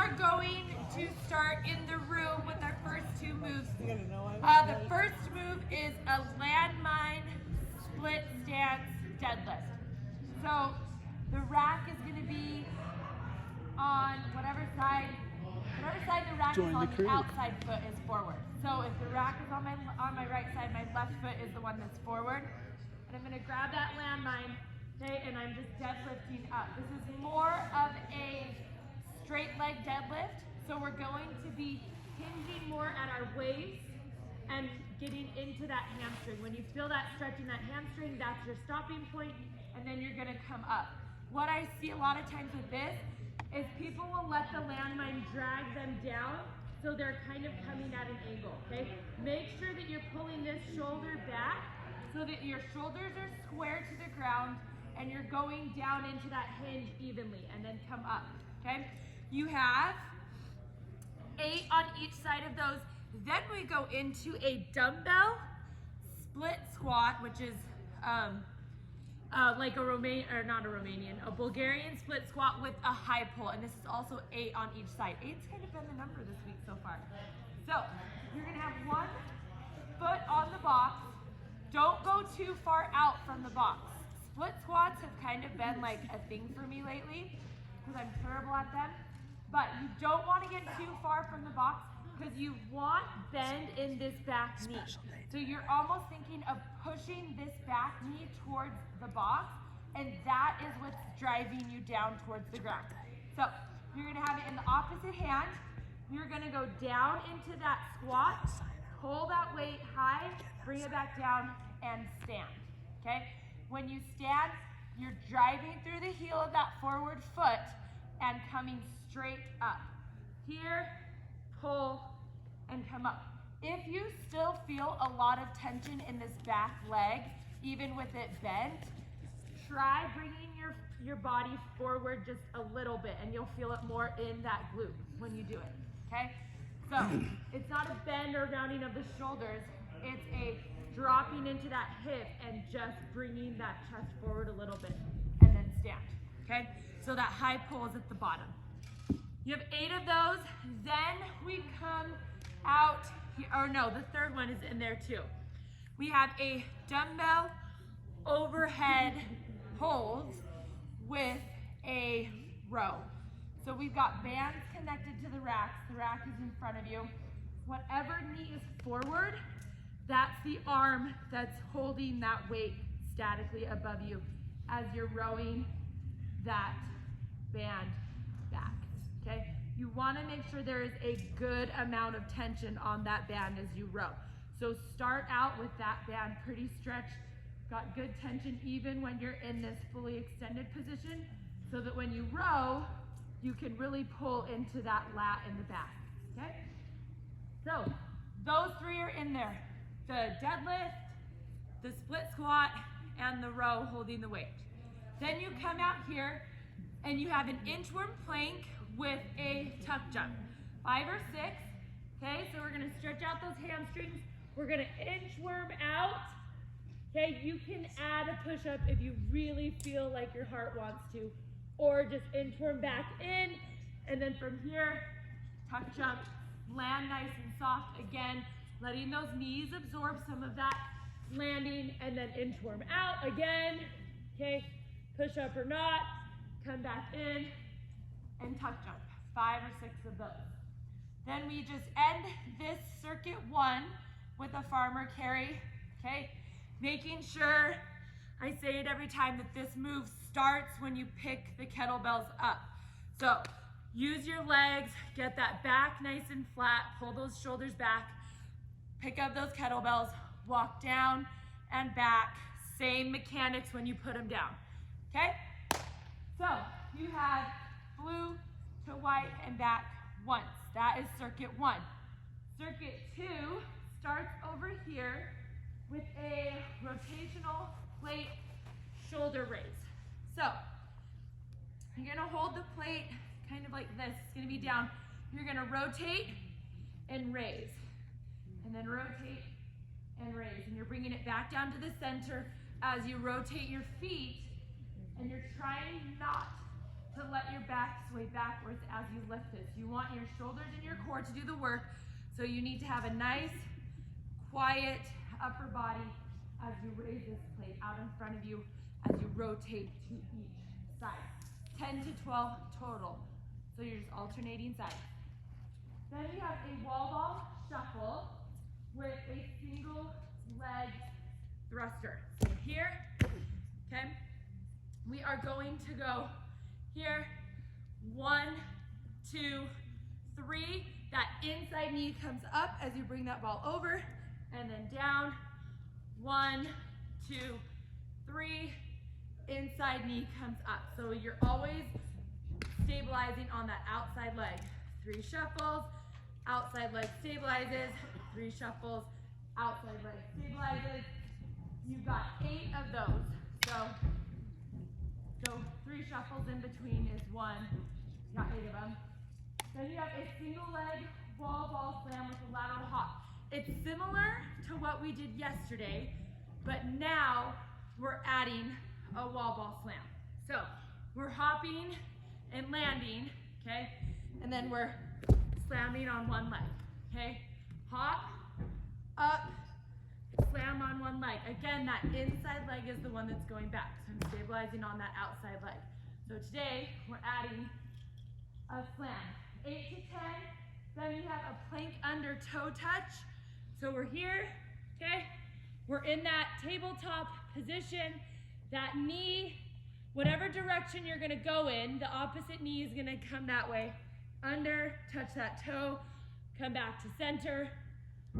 are going to start in the room with our first two moves. The first move is a landmine split stance deadlift. So the rack is going to be on whatever side the rack is on, the outside foot is forward. So if the rack is on my right side, my left foot is the one that's forward. And I'm going to grab that landmine, okay, and I'm just deadlifting up. This is more of a straight leg deadlift, so we're going to be hinging more at our waist and getting into that hamstring. When you feel that stretching that hamstring, that's your stopping point, and then you're going to come up. What I see a lot of times with this is people will let the landmine drag them down, so they're kind of coming at an angle, okay? Make sure that you're pulling this shoulder back so that your shoulders are square to the ground and you're going down into that hinge evenly, and then come up, okay? You have 8 on each side of those. Then we go into a dumbbell split squat, which is like a Bulgarian split squat with a high pull, and this is also 8 on each side. 8's kind of been the number this week so far. So you're gonna have one foot on the box. Don't go too far out from the box. Split squats have kind of been like a thing for me lately because I'm terrible at them, but you don't want to get too far from the box because you want bend in this back knee. So you're almost thinking of pushing this back knee towards the box, and that is what's driving you down towards the ground. So you're gonna have it in the opposite hand. You're gonna go down into that squat, pull that weight high, bring it back down, and stand, okay? When you stand, you're driving through the heel of that forward foot and coming straight up. Here, pull, and come up. If you still feel a lot of tension in this back leg, even with it bent, try bringing your body forward just a little bit, and you'll feel it more in that glute when you do it, okay? So it's not a bend or rounding of the shoulders, it's a dropping into that hip and just bringing that chest forward a little bit, and then stand, okay? So that high pull is at the bottom. You have 8 of those, then we come out, or no, the third one is in there too. We have a dumbbell overhead holds with a row. So we've got bands connected to the racks. The rack is in front of you. Whatever knee is forward, that's the arm that's holding that weight statically above you as you're rowing that band back, okay? You wanna make sure there is a good amount of tension on that band as you row. So start out with that band pretty stretched, got good tension even when you're in this fully extended position, so that when you row, you can really pull into that lat in the back, okay? So those 3 are in there. The deadlift, the split squat, and the row holding the weight. Then you come out here and you have an inchworm plank with a tuck jump. 5 or 6, okay? So we're gonna stretch out those hamstrings. We're gonna inchworm out, okay? You can add a push-up if you really feel like your heart wants to, or just inchworm back in, and then from here, tuck jump, land nice and soft again, letting those knees absorb some of that landing, and then inchworm out again, okay? Push up or not, come back in, and tuck jump. 5 or 6 of those. Then we just end this circuit 1 with a farmer carry, okay? Making sure, I say it every time, that this move starts when you pick the kettlebells up. So use your legs, get that back nice and flat, pull those shoulders back, pick up those kettlebells, walk down and back. Same mechanics when you put them down, okay? So you have blue to white and back once. That is circuit 1. Circuit 2 starts over here with a rotational plate shoulder raise. So you're gonna hold the plate kind of like this. It's gonna be down. You're gonna rotate and raise, and then rotate and raise, and you're bringing it back down to the center as you rotate your feet, and you're trying not to let your back sway backwards as you lift this. You want your shoulders and your core to do the work, so you need to have a nice, quiet upper body as you raise this plate out in front of you as you rotate to each side. 10 to 12 total. So you're just alternating sides. Then we have a wall ball shuffle with a single leg thruster. So here, okay, we are going to go here, 1, 2, 3. That inside knee comes up as you bring that ball over, and then down, 1, 2, 3. Inside knee comes up. So you're always stabilizing on that outside leg. 3 shuffles, outside leg stabilizes, 3 shuffles, outside leg stabilizes. You've got 8 of those. So 3 shuffles in between is 1. You got 8 of them. Then you have a single leg wall ball slam with a lateral hop. It's similar to what we did yesterday, but now we're adding a wall ball slam. So we're hopping and landing, okay? And then we're slamming on one leg, okay? Hop, up, slam on one leg. Again, that inside leg is the one that's going back. So I'm stabilizing on that outside leg. So today, we're adding a slam. 8 to 10, then we have a plank under toe touch. So we're here, okay? We're in that tabletop position. That knee, whatever direction you're gonna go in, the opposite knee is gonna come that way. Under, touch that toe, come back to center,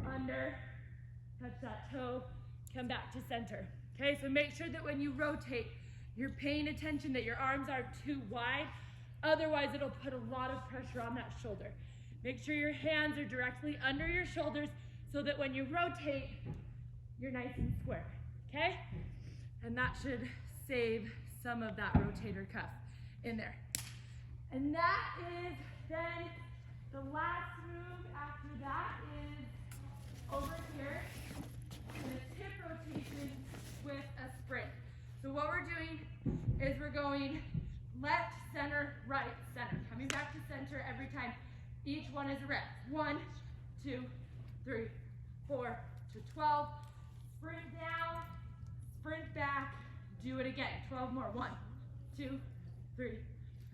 under, touch that toe, come back to center. Okay, so make sure that when you rotate, you're paying attention that your arms aren't too wide, otherwise it'll put a lot of pressure on that shoulder. Make sure your hands are directly under your shoulders so that when you rotate, you're nice and square, okay? And that should save some of that rotator cuff in there. And that is then the last move after that is over here, and it's hip rotation with a sprint. So what we're doing is we're going left, center, right, center. Coming back to center every time. Each one is a rep. 1, 2, 3, 4 to 12. Sprint down, sprint back, do it again. 12 more. 1, 2, 3,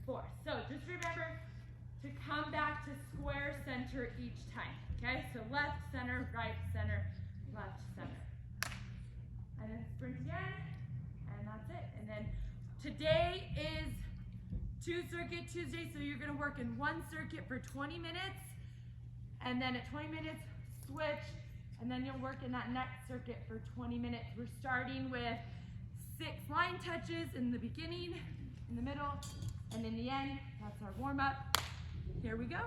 4. So just remember to come back to square center each time. Okay? So left, center, right, center, left, center. And then sprint again, and that's it. And then today is 2-circuit Tuesday, so you're gonna work in 1 circuit for 20 minutes, and then at 20 minutes, switch, and then you'll work in that next circuit for 20 minutes. We're starting with 6 line touches in the beginning, in the middle, and in the end. That's our warm-up. Here we go.